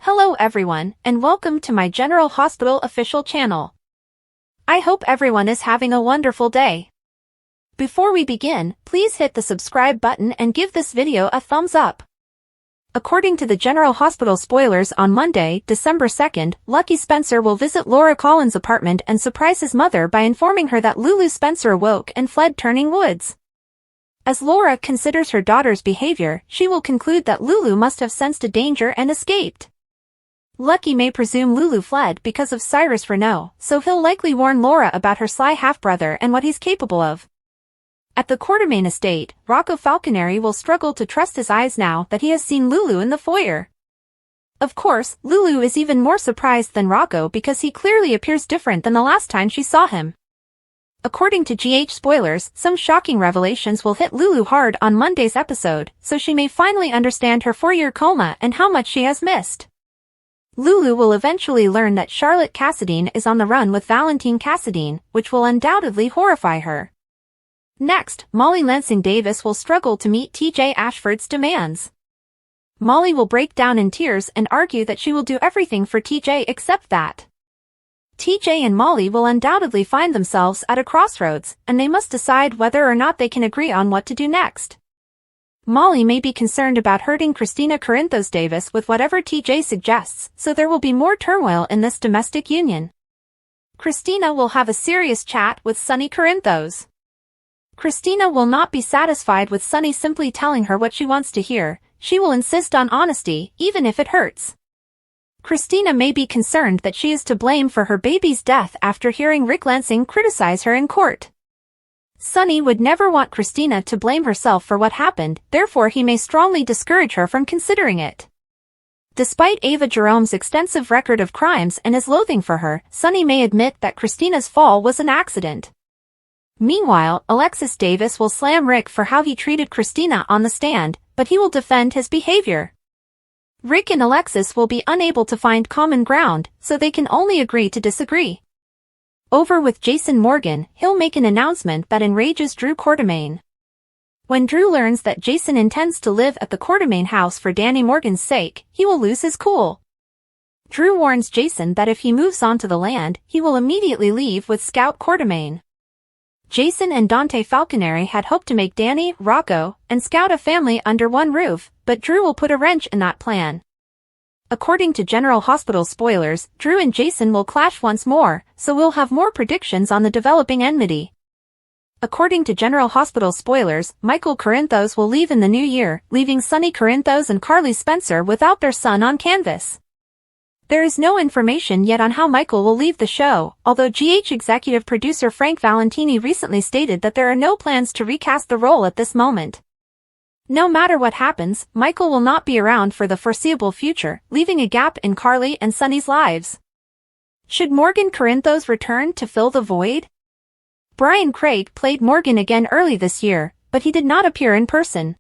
Hello everyone, and welcome to my General Hospital official channel. I hope everyone is having a wonderful day. Before we begin, please hit the subscribe button and give this video a thumbs up. According to the General Hospital spoilers on Monday, December 2nd, Lucky Spencer will visit Laura Collins' apartment and surprise his mother by informing her that Lulu Spencer awoke and fled turning woods. As Laura considers her daughter's behavior, she will conclude that Lulu must have sensed a danger and escaped. Lucky may presume Lulu fled because of Cyrus Renault, so he'll likely warn Laura about her sly half-brother and what he's capable of. At the Quartermaine estate, Rocco Falconeri will struggle to trust his eyes now that he has seen Lulu in the foyer. Of course, Lulu is even more surprised than Rocco because he clearly appears different than the last time she saw him. According to GH spoilers, some shocking revelations will hit Lulu hard on Monday's episode, so she may finally understand her 4-year coma and how much she has missed. Lulu will eventually learn that Charlotte Cassadine is on the run with Valentine Cassadine, which will undoubtedly horrify her. Next, Molly Lansing Davis will struggle to meet TJ Ashford's demands. Molly will break down in tears and argue that she will do everything for TJ except that. TJ and Molly will undoubtedly find themselves at a crossroads, and they must decide whether or not they can agree on what to do next. Molly may be concerned about hurting Christina Corinthos Davis with whatever TJ suggests, so there will be more turmoil in this domestic union. Christina will have a serious chat with Sonny Corinthos. Christina will not be satisfied with Sonny simply telling her what she wants to hear. She will insist on honesty, even if it hurts. Christina may be concerned that she is to blame for her baby's death after hearing Rick Lansing criticize her in court. Sonny would never want Christina to blame herself for what happened, therefore he may strongly discourage her from considering it. Despite Ava Jerome's extensive record of crimes and his loathing for her, Sonny may admit that Christina's fall was an accident. Meanwhile, Alexis Davis will slam Rick for how he treated Christina on the stand, but he will defend his behavior. Rick and Alexis will be unable to find common ground, so they can only agree to disagree. Over with Jason Morgan, he'll make an announcement that enrages Drew Quartermaine. When Drew learns that Jason intends to live at the Quartermaine house for Danny Morgan's sake, he will lose his cool. Drew warns Jason that if he moves onto the land, he will immediately leave with Scout Quartermaine. Jason and Dante Falconeri had hoped to make Danny, Rocco, and Scout a family under one roof, but Drew will put a wrench in that plan. According to General Hospital spoilers, Drew and Jason will clash once more, so we'll have more predictions on the developing enmity. According to General Hospital spoilers, Michael Corinthos will leave in the new year, leaving Sonny Corinthos and Carly Spencer without their son on canvas. There is no information yet on how Michael will leave the show, although GH executive producer Frank Valentini recently stated that there are no plans to recast the role at this moment. No matter what happens, Michael will not be around for the foreseeable future, leaving a gap in Carly and Sonny's lives. Should Morgan Corinthos return to fill the void? Brian Craig played Morgan again early this year, but he did not appear in person.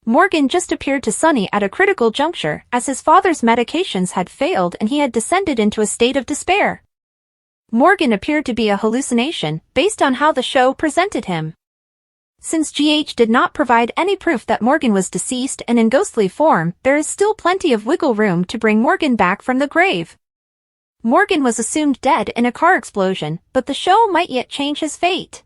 Morgan just appeared to Sonny at a critical juncture, as his father's medications had failed and he had descended into a state of despair. Morgan appeared to be a hallucination, based on how the show presented him. Since GH did not provide any proof that Morgan was deceased and in ghostly form, there is still plenty of wiggle room to bring Morgan back from the grave. Morgan was assumed dead in a car explosion, but the show might yet change his fate.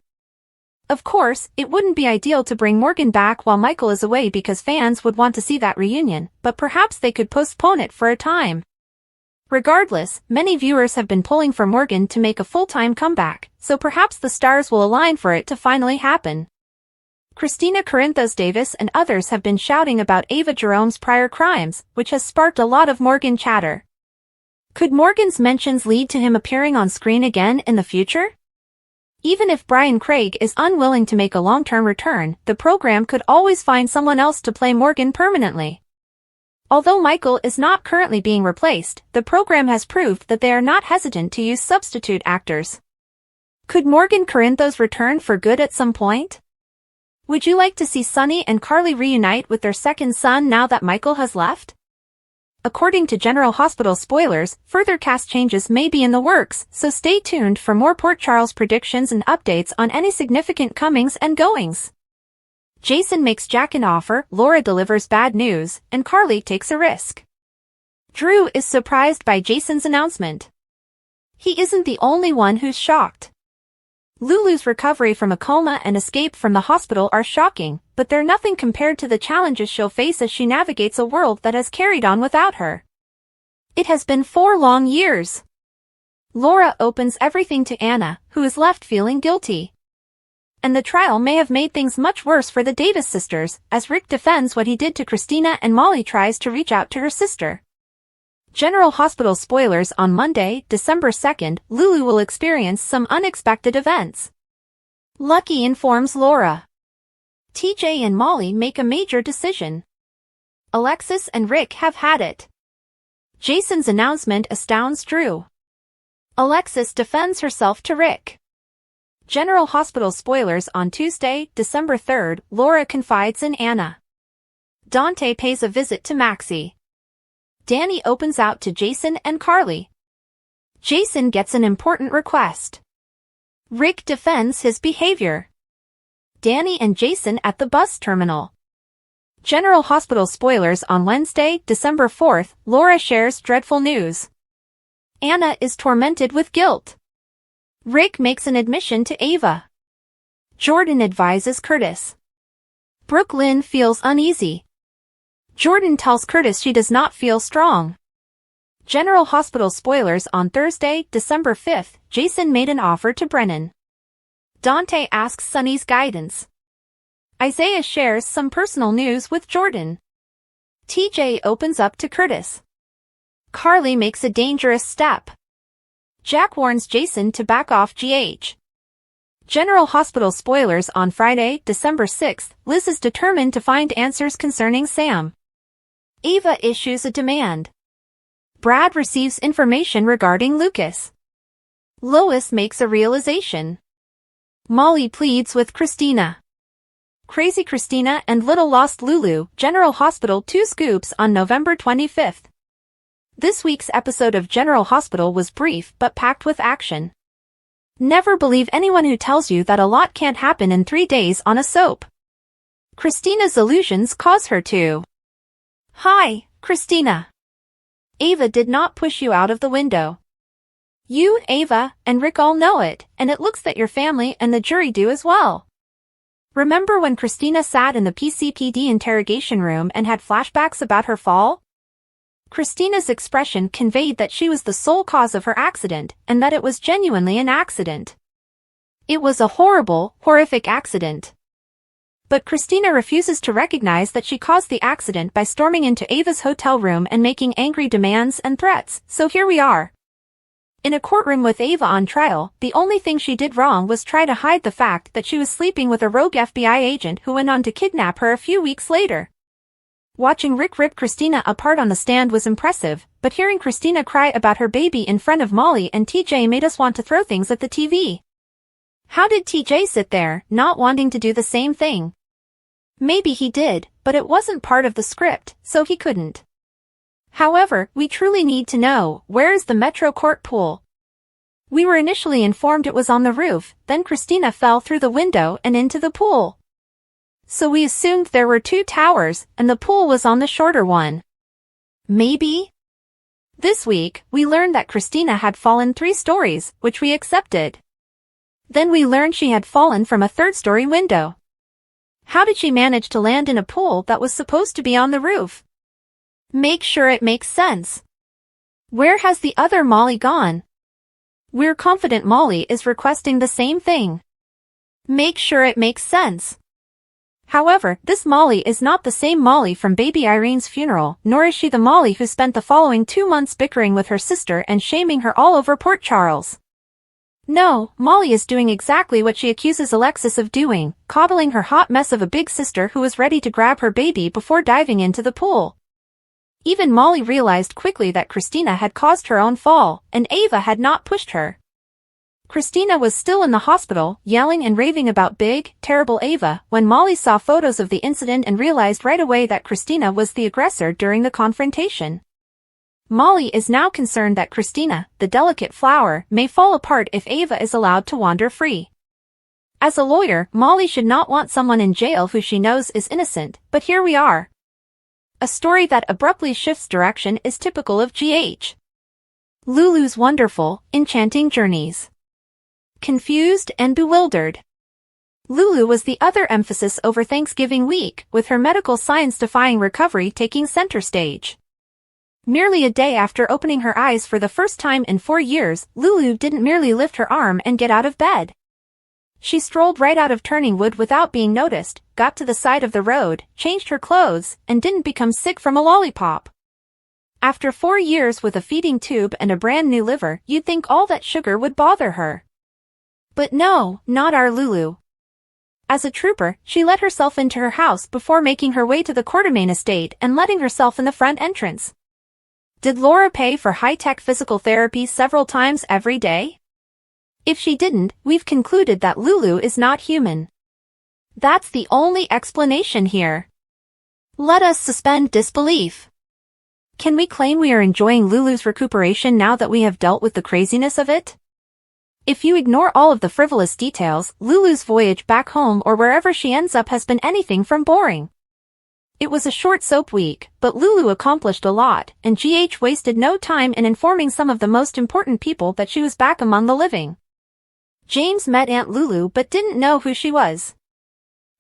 Of course, it wouldn't be ideal to bring Morgan back while Michael is away because fans would want to see that reunion, but perhaps they could postpone it for a time. Regardless, many viewers have been pulling for Morgan to make a full-time comeback, so perhaps the stars will align for it to finally happen. Christina Corinthos Davis and others have been shouting about Ava Jerome's prior crimes, which has sparked a lot of Morgan chatter. Could Morgan's mentions lead to him appearing on screen again in the future? Even if Brian Craig is unwilling to make a long-term return, the program could always find someone else to play Morgan permanently. Although Michael is not currently being replaced, the program has proved that they are not hesitant to use substitute actors. Could Morgan Corinthos return for good at some point? Would you like to see Sonny and Carly reunite with their second son now that Michael has left? According to General Hospital spoilers, further cast changes may be in the works, so stay tuned for more Port Charles predictions and updates on any significant comings and goings. Jason makes Jack an offer, Laura delivers bad news, and Carly takes a risk. Drew is surprised by Jason's announcement. He isn't the only one who's shocked. Lulu's recovery from a coma and escape from the hospital are shocking, but they're nothing compared to the challenges she'll face as she navigates a world that has carried on without her. It has been 4 long years. Laura opens everything to Anna, who is left feeling guilty. And the trial may have made things much worse for the Davis sisters, as Rick defends what he did to Christina and Molly tries to reach out to her sister. General Hospital spoilers on Monday, December 2nd, Lulu will experience some unexpected events. Lucky informs Laura. TJ and Molly make a major decision. Alexis and Rick have had it. Jason's announcement astounds Drew. Alexis defends herself to Rick. General Hospital spoilers on Tuesday, December 3rd, Laura confides in Anna. Dante pays a visit to Maxie. Danny opens out to Jason and Carly. Jason gets an important request. Rick defends his behavior. Danny and Jason at the bus terminal. General Hospital spoilers on Wednesday, December 4th, Laura shares dreadful news. Anna is tormented with guilt. Rick makes an admission to Ava. Jordan advises Curtis. Brooklyn feels uneasy. Jordan tells Curtis she does not feel strong. General Hospital spoilers on Thursday, December 5th, Jason made an offer to Brennan. Dante asks Sonny's guidance. Isaiah shares some personal news with Jordan. TJ opens up to Curtis. Carly makes a dangerous step. Jack warns Jason to back off GH. General Hospital spoilers on Friday, December 6th, Liz is determined to find answers concerning Sam. Ava issues a demand. Brad receives information regarding Lucas. Lois makes a realization. Molly pleads with Christina. Crazy Christina and Little Lost Lulu, General Hospital 2 scoops on November 25th. This week's episode of General Hospital was brief but packed with action. Never believe anyone who tells you that a lot can't happen in 3 days on a soap. Christina's illusions cause her to. Hi, Christina. Ava did not push you out of the window. You, Ava, and Rick all know it, and it looks that your family and the jury do as well. Remember when Christina sat in the PCPD interrogation room and had flashbacks about her fall? Christina's expression conveyed that she was the sole cause of her accident, and that it was genuinely an accident. It was a horrible, horrific accident. But Christina refuses to recognize that she caused the accident by storming into Ava's hotel room and making angry demands and threats, so here we are. In a courtroom with Ava on trial, the only thing she did wrong was try to hide the fact that she was sleeping with a rogue FBI agent who went on to kidnap her a few weeks later. Watching Rick rip Christina apart on the stand was impressive, but hearing Christina cry about her baby in front of Molly and TJ made us want to throw things at the TV. How did TJ sit there, not wanting to do the same thing? Maybe he did, but it wasn't part of the script, so he couldn't. However, we truly need to know, where is the Metro Court pool? We were initially informed it was on the roof, then Christina fell through the window and into the pool. So we assumed there were 2 towers, and the pool was on the shorter one. Maybe? This week, we learned that Christina had fallen 3 stories, which we accepted. Then we learned she had fallen from a 3rd-story window. How did she manage to land in a pool that was supposed to be on the roof? Make sure it makes sense. Where has the other Molly gone? We're confident Molly is requesting the same thing. Make sure it makes sense. However, this Molly is not the same Molly from baby Irene's funeral, nor is she the Molly who spent the following 2 months bickering with her sister and shaming her all over Port Charles. No, Molly is doing exactly what she accuses Alexis of doing, coddling her hot mess of a big sister who was ready to grab her baby before diving into the pool. Even Molly realized quickly that Christina had caused her own fall, and Ava had not pushed her. Christina was still in the hospital, yelling and raving about big, terrible Ava, when Molly saw photos of the incident and realized right away that Christina was the aggressor during the confrontation. Molly is now concerned that Christina, the delicate flower, may fall apart if Ava is allowed to wander free. As a lawyer, Molly should not want someone in jail who she knows is innocent, but here we are. A story that abruptly shifts direction is typical of GH. Lulu's wonderful, enchanting journeys. Confused and bewildered. Lulu was the other emphasis over Thanksgiving week, with her medical science-defying recovery taking center stage. Merely a day after opening her eyes for the first time in 4 years, Lulu didn't merely lift her arm and get out of bed. She strolled right out of Turning Wood without being noticed, got to the side of the road, changed her clothes, and didn't become sick from a lollipop. After 4 years with a feeding tube and a brand new liver, you'd think all that sugar would bother her. But no, not our Lulu. As a trooper, she let herself into her house before making her way to the Quartermain estate and letting herself in the front entrance. Did Laura pay for high-tech physical therapy several times every day? If she didn't, we've concluded that Lulu is not human. That's the only explanation here. Let us suspend disbelief. Can we claim we are enjoying Lulu's recuperation now that we have dealt with the craziness of it? If you ignore all of the frivolous details, Lulu's voyage back home or wherever she ends up has been anything from boring. It was a short soap week, but Lulu accomplished a lot, and GH wasted no time in informing some of the most important people that she was back among the living. James met Aunt Lulu but didn't know who she was.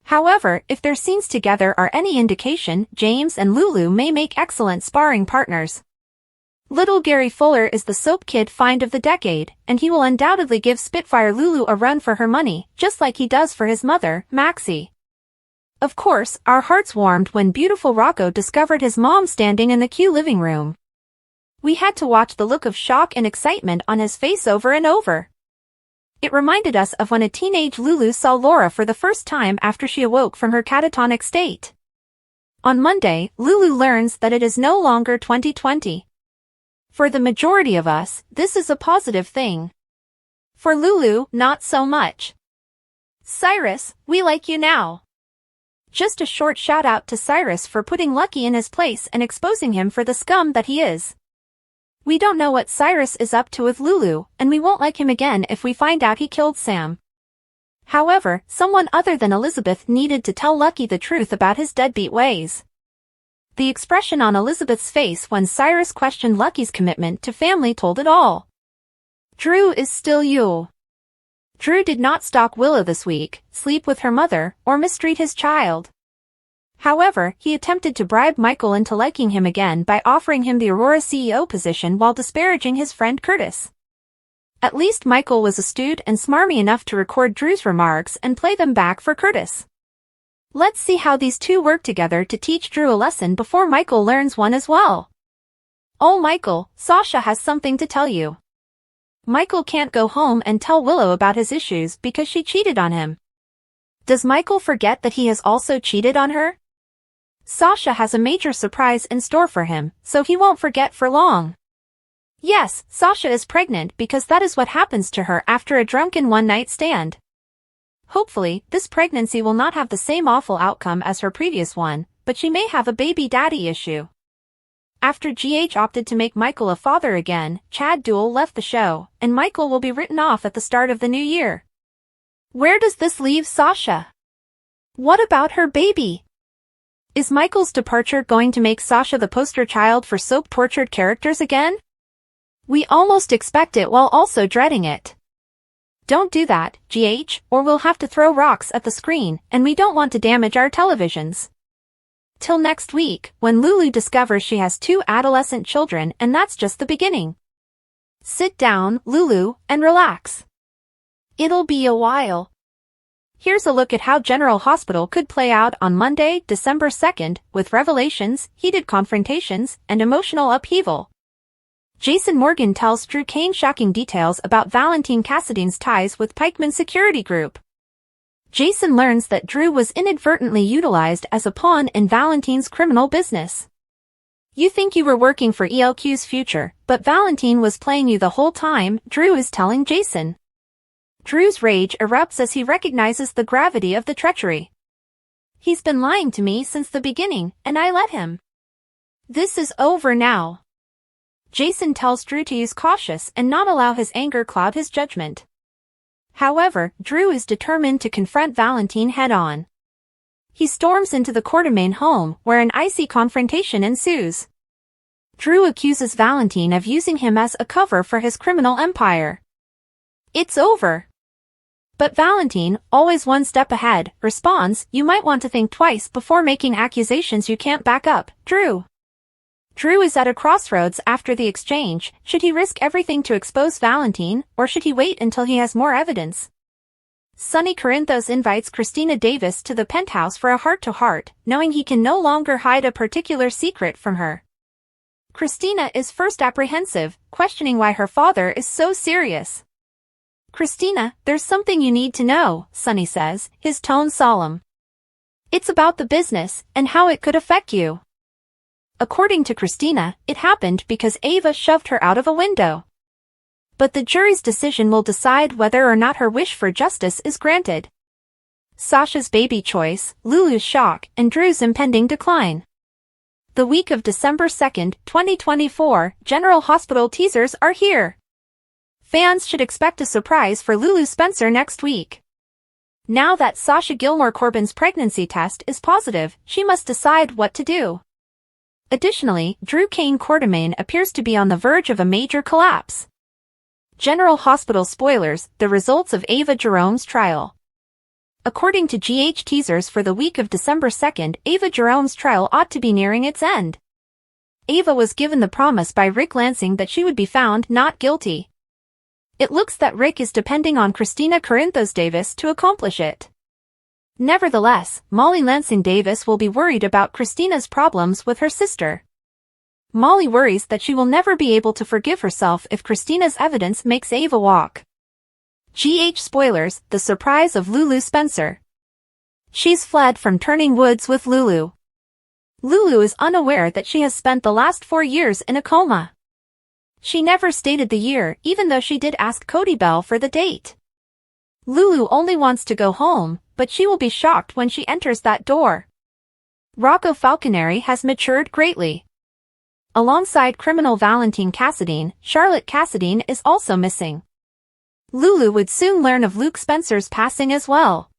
However, if their scenes together are any indication, James and Lulu may make excellent sparring partners. Little Gary Fuller is the soap kid find of the decade, and he will undoubtedly give Spitfire Lulu a run for her money, just like he does for his mother, Maxie. Of course, our hearts warmed when beautiful Rocco discovered his mom standing in the Q living room. We had to watch the look of shock and excitement on his face over and over. It reminded us of when a teenage Lulu saw Laura for the first time after she awoke from her catatonic state. On Monday, Lulu learns that it is no longer 2020. For the majority of us, this is a positive thing. For Lulu, not so much. Cyrus, we like you now. Just a short shout out to Cyrus for putting Lucky in his place and exposing him for the scum that he is. We don't know what Cyrus is up to with Lulu, and we won't like him again if we find out he killed Sam. However, someone other than Elizabeth needed to tell Lucky the truth about his deadbeat ways. The expression on Elizabeth's face when Cyrus questioned Lucky's commitment to family told it all. Drew is still you. Drew did not stalk Willow this week, sleep with her mother, or mistreat his child. However, he attempted to bribe Michael into liking him again by offering him the Aurora CEO position while disparaging his friend Curtis. At least Michael was astute and smarmy enough to record Drew's remarks and play them back for Curtis. Let's see how these two work together to teach Drew a lesson before Michael learns one as well. Oh Michael, Sasha has something to tell you. Michael can't go home and tell Willow about his issues because she cheated on him. Does Michael forget that he has also cheated on her? Sasha has a major surprise in store for him, so he won't forget for long. Yes, Sasha is pregnant because that is what happens to her after a drunken one-night stand. Hopefully, this pregnancy will not have the same awful outcome as her previous one, but she may have a baby daddy issue. After GH opted to make Michael a father again, Chad Duell left the show, and Michael will be written off at the start of the new year. Where does this leave Sasha? What about her baby? Is Michael's departure going to make Sasha the poster child for soap-tortured characters again? We almost expect it while also dreading it. Don't do that, GH, or we'll have to throw rocks at the screen, and we don't want to damage our televisions. Till next week, when Lulu discovers she has 2 adolescent children, and that's just the beginning. Sit down, Lulu, and relax. It'll be a while. Here's a look at how General Hospital could play out on Monday, December 2nd, with revelations, heated confrontations, and emotional upheaval. Jason Morgan tells Drew Kane shocking details about Valentine Cassidy's ties with Pikeman Security Group. Jason learns that Drew was inadvertently utilized as a pawn in Valentine's criminal business. You think you were working for ELQ's future, but Valentine was playing you the whole time, Drew is telling Jason. Drew's rage erupts as he recognizes the gravity of the treachery. He's been lying to me since the beginning, and I let him. This is over now. Jason tells Drew to use cautious and not allow his anger cloud his judgment. However, Drew is determined to confront Valentine head-on. He storms into the Quartermain home, where an icy confrontation ensues. Drew accuses Valentine of using him as a cover for his criminal empire. It's over. But Valentine, always one step ahead, responds, "You might want to think twice before making accusations you can't back up, Drew." Drew is at a crossroads after the exchange. Should he risk everything to expose Valentine, or should he wait until he has more evidence? Sonny Corinthos invites Christina Davis to the penthouse for a heart-to-heart, knowing he can no longer hide a particular secret from her. Christina is first apprehensive, questioning why her father is so serious. "Christina, there's something you need to know," Sonny says, his tone solemn. "It's about the business, and how it could affect you." According to Christina, it happened because Ava shoved her out of a window. But the jury's decision will decide whether or not her wish for justice is granted. Sasha's baby choice, Lulu's shock, and Drew's impending decline. The week of December 2nd, 2024, General Hospital teasers are here. Fans should expect a surprise for Lulu Spencer next week. Now that Sasha Gilmore Corbin's pregnancy test is positive, she must decide what to do. Additionally, Drew Kane Quartermain appears to be on the verge of a major collapse. General Hospital spoilers, the results of Ava Jerome's trial. According to GH teasers for the week of December 2nd, Ava Jerome's trial ought to be nearing its end. Ava was given the promise by Rick Lansing that she would be found not guilty. It looks that Rick is depending on Christina Corinthos Davis to accomplish it. Nevertheless, Molly Lansing Davis will be worried about Christina's problems with her sister. Molly worries that she will never be able to forgive herself if Christina's evidence makes Ava walk. GH spoilers, the surprise of Lulu Spencer. She's fled from turning woods with Lulu. Lulu is unaware that she has spent the last 4 years in a coma. She never stated the year, even though she did ask Cody Bell for the date. Lulu only wants to go home, but she will be shocked when she enters that door. Rocco Falconeri has matured greatly. Alongside criminal Valentine Cassadine, Charlotte Cassadine is also missing. Lulu would soon learn of Luke Spencer's passing as well.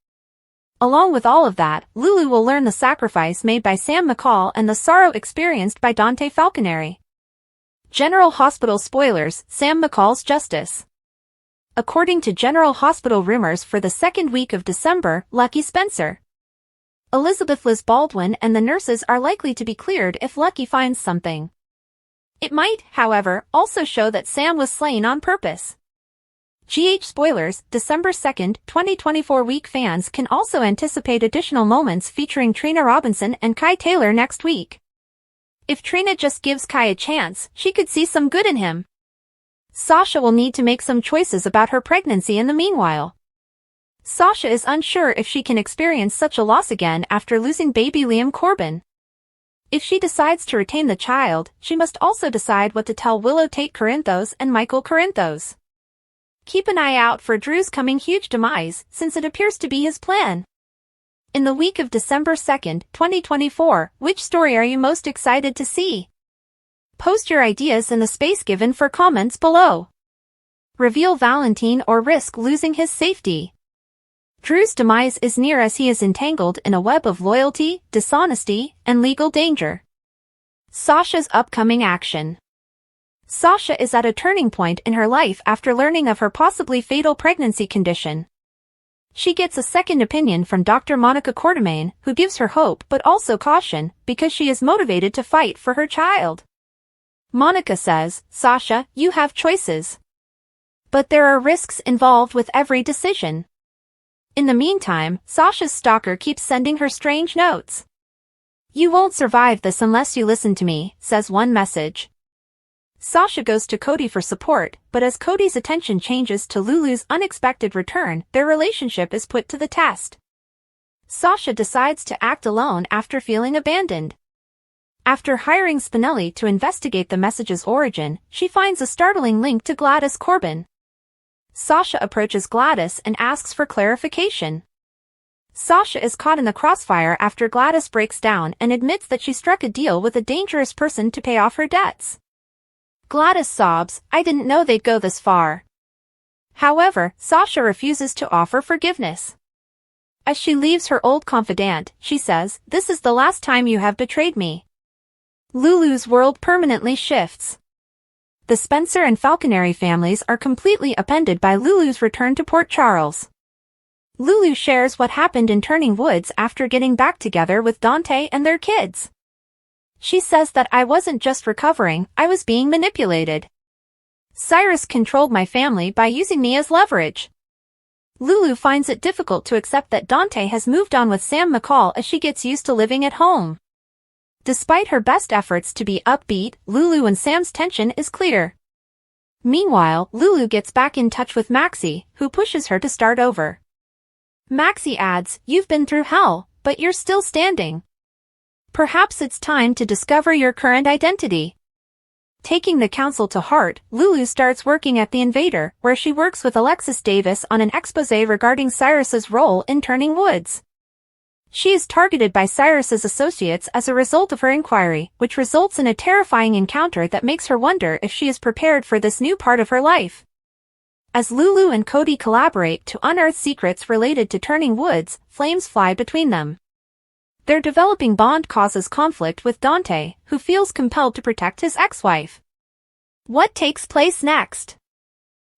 Along with all of that, Lulu will learn the sacrifice made by Sam McCall and the sorrow experienced by Dante Falconeri. General Hospital spoilers, Sam McCall's justice. According to General Hospital rumors for the second week of December, Lucky Spencer, Elizabeth Liz Baldwin and the nurses are likely to be cleared if Lucky finds something. It might, however, also show that Sam was slain on purpose. GH spoilers, December 2nd, 2024 week fans can also anticipate additional moments featuring Trina Robinson and Kai Taylor next week. If Trina just gives Kai a chance, she could see some good in him. Sasha will need to make some choices about her pregnancy in the meanwhile. Sasha is unsure if she can experience such a loss again after losing baby Liam Corbin. If she decides to retain the child, she must also decide what to tell Willow Tate Corinthos and Michael Corinthos. Keep an eye out for Drew's coming huge demise, since it appears to be his plan. In the week of December 2nd, 2024, which story are you most excited to see? Post your ideas in the space given for comments below. Reveal Valentine or risk losing his safety? Drew's demise is near as he is entangled in a web of loyalty, dishonesty, and legal danger. Sasha's upcoming action. Sasha is at a turning point in her life after learning of her possibly fatal pregnancy condition. She gets a second opinion from Dr. Monica Quartermain, who gives her hope but also caution, because she is motivated to fight for her child. Monica says, "Sasha, you have choices. But there are risks involved with every decision." In the meantime, Sasha's stalker keeps sending her strange notes. "You won't survive this unless you listen to me," says one message. Sasha goes to Cody for support, but as Cody's attention changes to Lulu's unexpected return, their relationship is put to the test. Sasha decides to act alone after feeling abandoned. After hiring Spinelli to investigate the message's origin, she finds a startling link to Gladys Corbin. Sasha approaches Gladys and asks for clarification. Sasha is caught in the crossfire after Gladys breaks down and admits that she struck a deal with a dangerous person to pay off her debts. Gladys sobs, "I didn't know they'd go this far." However, Sasha refuses to offer forgiveness. As she leaves her old confidant, she says, "This is the last time you have betrayed me." Lulu's world permanently shifts. The Spencer and Falconeri families are completely upended by Lulu's return to Port Charles. Lulu shares what happened in Turning Woods after getting back together with Dante and their kids. She says that "I wasn't just recovering, I was being manipulated. Cyrus controlled my family by using me as leverage." Lulu finds it difficult to accept that Dante has moved on with Sam McCall as she gets used to living at home. Despite her best efforts to be upbeat, Lulu and Sam's tension is clear. Meanwhile, Lulu gets back in touch with Maxie, who pushes her to start over. Maxie adds, "You've been through hell, but you're still standing. Perhaps it's time to discover your current identity." Taking the counsel to heart, Lulu starts working at The Invader, where she works with Alexis Davis on an exposé regarding Cyrus's role in Turning Woods. She is targeted by Cyrus's associates as a result of her inquiry, which results in a terrifying encounter that makes her wonder if she is prepared for this new part of her life. As Lulu and Cody collaborate to unearth secrets related to Turning Woods, flames fly between them. Their developing bond causes conflict with Dante, who feels compelled to protect his ex-wife. What takes place next?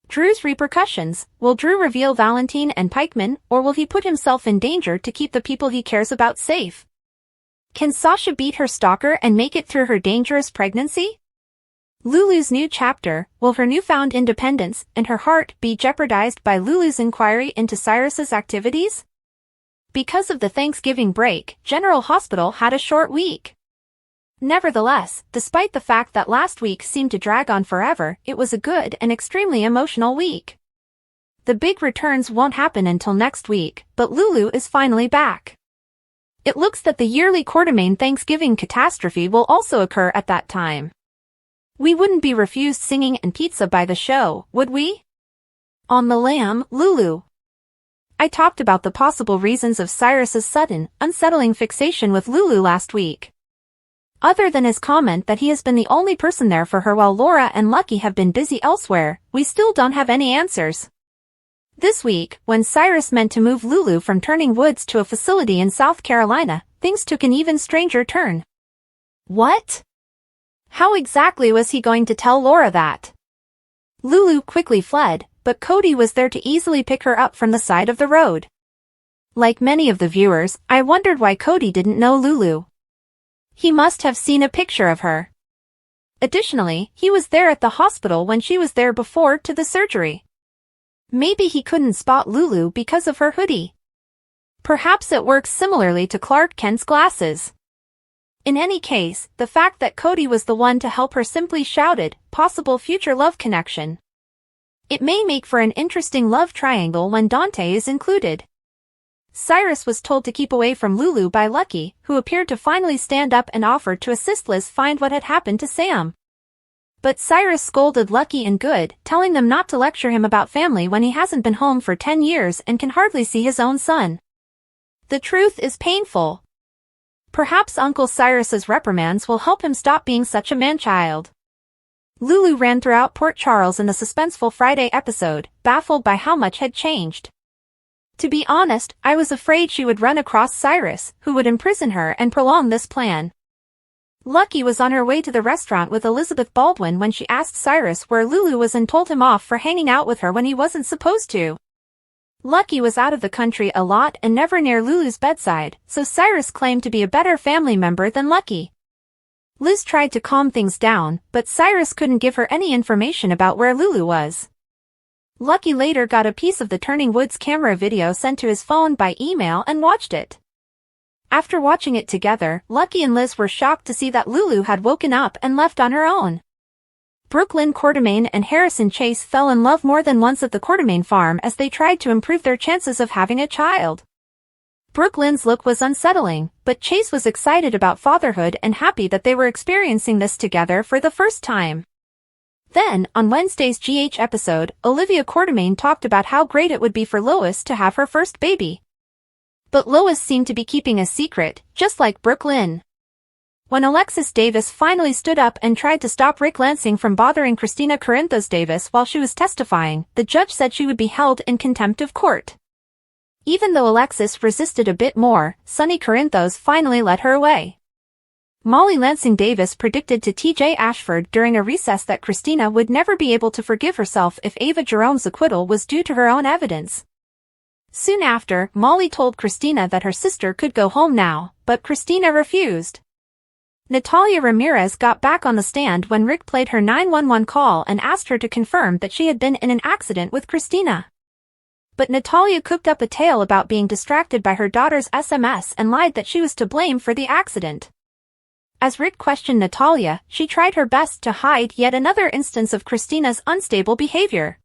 Drew's repercussions. Will Drew reveal Valentine and Pikeman, or will he put himself in danger to keep the people he cares about safe? Can Sasha beat her stalker and make it through her dangerous pregnancy? Lulu's new chapter. Will her newfound independence and her heart be jeopardized by Lulu's inquiry into Cyrus's activities? Because of the Thanksgiving break, General Hospital had a short week. Nevertheless, despite the fact that last week seemed to drag on forever, it was a good and extremely emotional week. The big returns won't happen until next week, but Lulu is finally back. It looks that the yearly Quartermain Thanksgiving catastrophe will also occur at that time. We wouldn't be refused singing and pizza by the show, would we? On the lam, Lulu. I talked about the possible reasons of Cyrus's sudden, unsettling fixation with Lulu last week. Other than his comment that he has been the only person there for her while Laura and Lucky have been busy elsewhere, we still don't have any answers. This week, when Cyrus meant to move Lulu from Turning Woods to a facility in South Carolina, things took an even stranger turn. What? How exactly was he going to tell Laura that? Lulu quickly fled, but Cody was there to easily pick her up from the side of the road. Like many of the viewers, I wondered why Cody didn't know Lulu. He must have seen a picture of her. Additionally, he was there at the hospital when she was there before to the surgery. Maybe he couldn't spot Lulu because of her hoodie. Perhaps it works similarly to Clark Kent's glasses. In any case, the fact that Cody was the one to help her simply shouted, possible future love connection. It may make for an interesting love triangle when Dante is included. Cyrus was told to keep away from Lulu by Lucky, who appeared to finally stand up and offered to assist Liz find what had happened to Sam. But Cyrus scolded Lucky and Good, telling them not to lecture him about family when he hasn't been home for 10 years and can hardly see his own son. The truth is painful. Perhaps Uncle Cyrus's reprimands will help him stop being such a man-child. Lulu ran throughout Port Charles in the suspenseful Friday episode, baffled by how much had changed. To be honest, I was afraid she would run across Cyrus, who would imprison her and prolong this plan. Lucky was on her way to the restaurant with Elizabeth Baldwin when she asked Cyrus where Lulu was and told him off for hanging out with her when he wasn't supposed to. Lucky was out of the country a lot and never near Lulu's bedside, so Cyrus claimed to be a better family member than Lucky. Liz tried to calm things down, but Cyrus couldn't give her any information about where Lulu was. Lucky later got a piece of the Turning Woods camera video sent to his phone by email and watched it. After watching it together, Lucky and Liz were shocked to see that Lulu had woken up and left on her own. Brooklyn Quartermain and Harrison Chase fell in love more than once at the Quartermain farm as they tried to improve their chances of having a child. Brooklyn's look was unsettling, but Chase was excited about fatherhood and happy that they were experiencing this together for the first time. Then, on Wednesday's GH episode, Olivia Quartermain talked about how great it would be for Lois to have her first baby. But Lois seemed to be keeping a secret, just like Brooklyn. When Alexis Davis finally stood up and tried to stop Rick Lansing from bothering Christina Corinthos Davis while she was testifying, the judge said she would be held in contempt of court. Even though Alexis resisted a bit more, Sonny Corinthos finally led her away. Molly Lansing Davis predicted to TJ Ashford during a recess that Christina would never be able to forgive herself if Ava Jerome's acquittal was due to her own evidence. Soon after, Molly told Christina that her sister could go home now, but Christina refused. Natalia Ramirez got back on the stand when Rick played her 911 call and asked her to confirm that she had been in an accident with Christina. But Natalia cooked up a tale about being distracted by her daughter's SMS and lied that she was to blame for the accident. As Rick questioned Natalia, she tried her best to hide yet another instance of Christina's unstable behavior.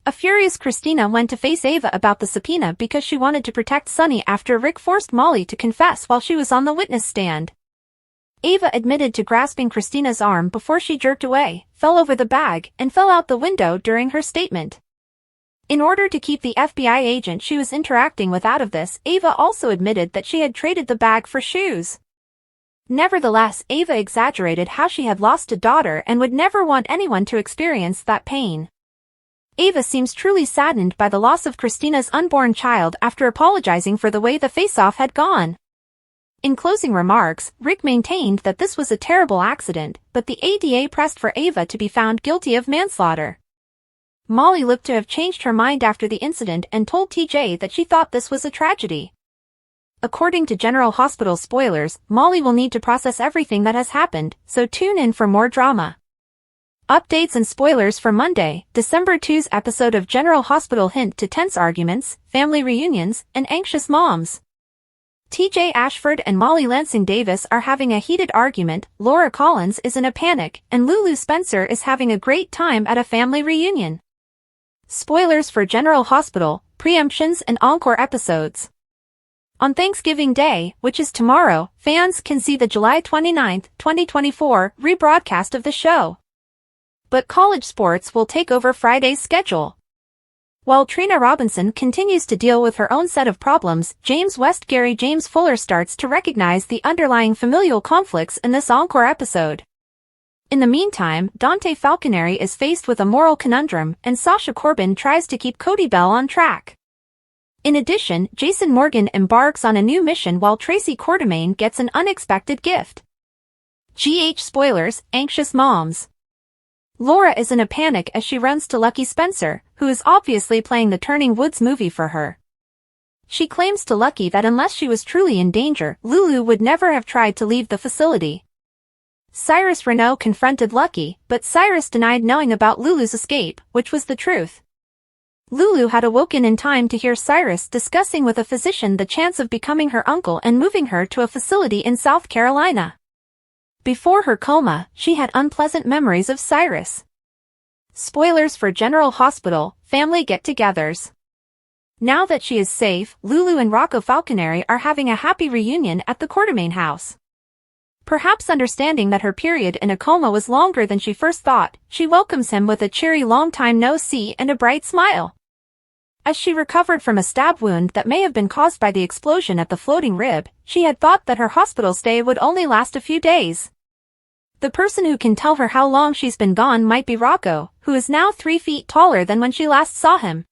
A furious Christina went to face Ava about the subpoena because she wanted to protect Sonny after Rick forced Molly to confess while she was on the witness stand. Ava admitted to grasping Christina's arm before she jerked away, fell over the bag, and fell out the window during her statement. In order to keep the FBI agent she was interacting with out of this, Ava also admitted that she had traded the bag for shoes. Nevertheless, Ava exaggerated how she had lost a daughter and would never want anyone to experience that pain. Ava seems truly saddened by the loss of Christina's unborn child after apologizing for the way the face-off had gone. In closing remarks, Rick maintained that this was a terrible accident, but the ADA pressed for Ava to be found guilty of manslaughter. Molly looked to have changed her mind after the incident and told TJ that she thought this was a tragedy. According to General Hospital spoilers, Molly will need to process everything that has happened, so tune in for more drama. Updates and spoilers for Monday, December 2's episode of General Hospital hint to tense arguments, family reunions, and anxious moms. TJ Ashford and Molly Lansing Davis are having a heated argument, Laura Collins is in a panic, and Lulu Spencer is having a great time at a family reunion. Spoilers for General Hospital, preemptions and encore episodes. On Thanksgiving Day, which is tomorrow, fans can see the July 29, 2024, rebroadcast of the show. But college sports will take over Friday's schedule. While Trina Robinson continues to deal with her own set of problems, James West Gary James Fuller starts to recognize the underlying familial conflicts in this encore episode. In the meantime, Dante Falconeri is faced with a moral conundrum, and Sasha Corbin tries to keep Cody Bell on track. In addition, Jason Morgan embarks on a new mission while Tracy Quartermain gets an unexpected gift. GH spoilers, anxious moms. Laura is in a panic as she runs to Lucky Spencer, who is obviously playing the Turning Woods movie for her. She claims to Lucky that unless she was truly in danger, Lulu would never have tried to leave the facility. Cyrus Renault confronted Lucky, but Cyrus denied knowing about Lulu's escape, which was the truth. Lulu had awoken in time to hear Cyrus discussing with a physician the chance of becoming her uncle and moving her to a facility in South Carolina. Before her coma, she had unpleasant memories of Cyrus. Spoilers for General Hospital, family get-togethers. Now that she is safe, Lulu and Rocco Falconeri are having a happy reunion at the Quartermain house. Perhaps understanding that her period in a coma was longer than she first thought, she welcomes him with a cheery long time no see and a bright smile. As she recovered from a stab wound that may have been caused by the explosion at the floating rib, she had thought that her hospital stay would only last a few days. The person who can tell her how long she's been gone might be Rocco, who is now 3 feet taller than when she last saw him.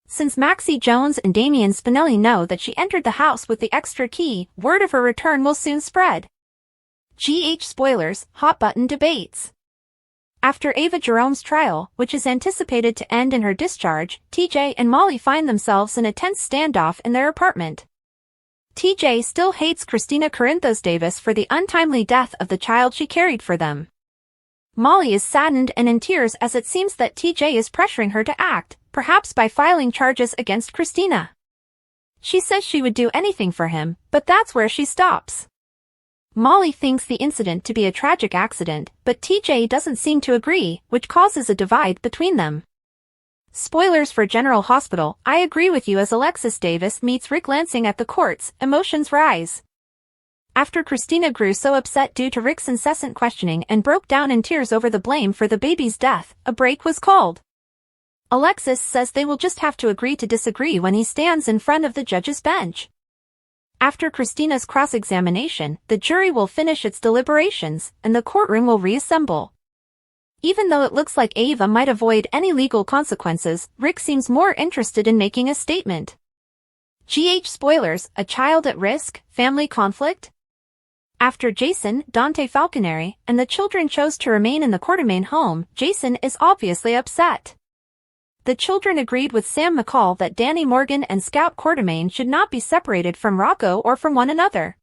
Since Maxie Jones and Damian Spinelli know that she entered the house with the extra key, word of her return will soon spread. GH spoilers, hot button debates. After Ava Jerome's trial, which is anticipated to end in her discharge, TJ and Molly find themselves in a tense standoff in their apartment. TJ still hates Christina Corinthos Davis for the untimely death of the child she carried for them. Molly is saddened and in tears as it seems that TJ is pressuring her to act, perhaps by filing charges against Christina. She says she would do anything for him, but that's where she stops. Molly thinks the incident to be a tragic accident, but TJ doesn't seem to agree, which causes a divide between them. Spoilers for General Hospital, I agree with you as Alexis Davis meets Rick Lansing at the courts, emotions rise. After Christina grew so upset due to Rick's incessant questioning and broke down in tears over the blame for the baby's death, a break was called. Alexis says they will just have to agree to disagree when he stands in front of the judge's bench. After Christina's cross-examination, the jury will finish its deliberations, and the courtroom will reassemble. Even though it looks like Ava might avoid any legal consequences, Rick seems more interested in making a statement. Spoilers, a child at risk, family conflict? After Jason, Dante Falconeri, and the children chose to remain in the Quartermain home, Jason is obviously upset. The children agreed with Sam McCall that Danny Morgan and Scout Quartermain should not be separated from Rocco or from one another.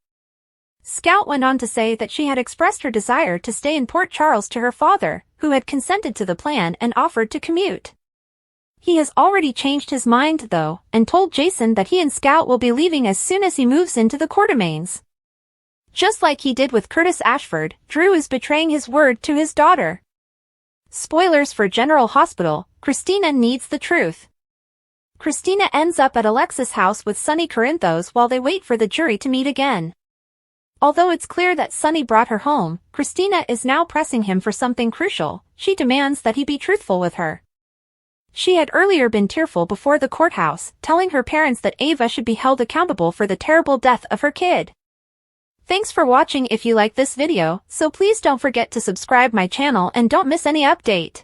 Scout went on to say that she had expressed her desire to stay in Port Charles to her father, who had consented to the plan and offered to commute. He has already changed his mind though, and told Jason that he and Scout will be leaving as soon as he moves into the Quartermains. Just like he did with Curtis Ashford, Drew is betraying his word to his daughter. Spoilers for General Hospital, Christina needs the truth. Christina ends up at Alexa's house with Sonny Corinthos while they wait for the jury to meet again. Although it's clear that Sonny brought her home, Christina is now pressing him for something crucial. She demands that he be truthful with her. She had earlier been tearful before the courthouse, telling her parents that Ava should be held accountable for the terrible death of her kid. Thanks for watching. If you like this video, so please don't forget to subscribe my channel and don't miss any update.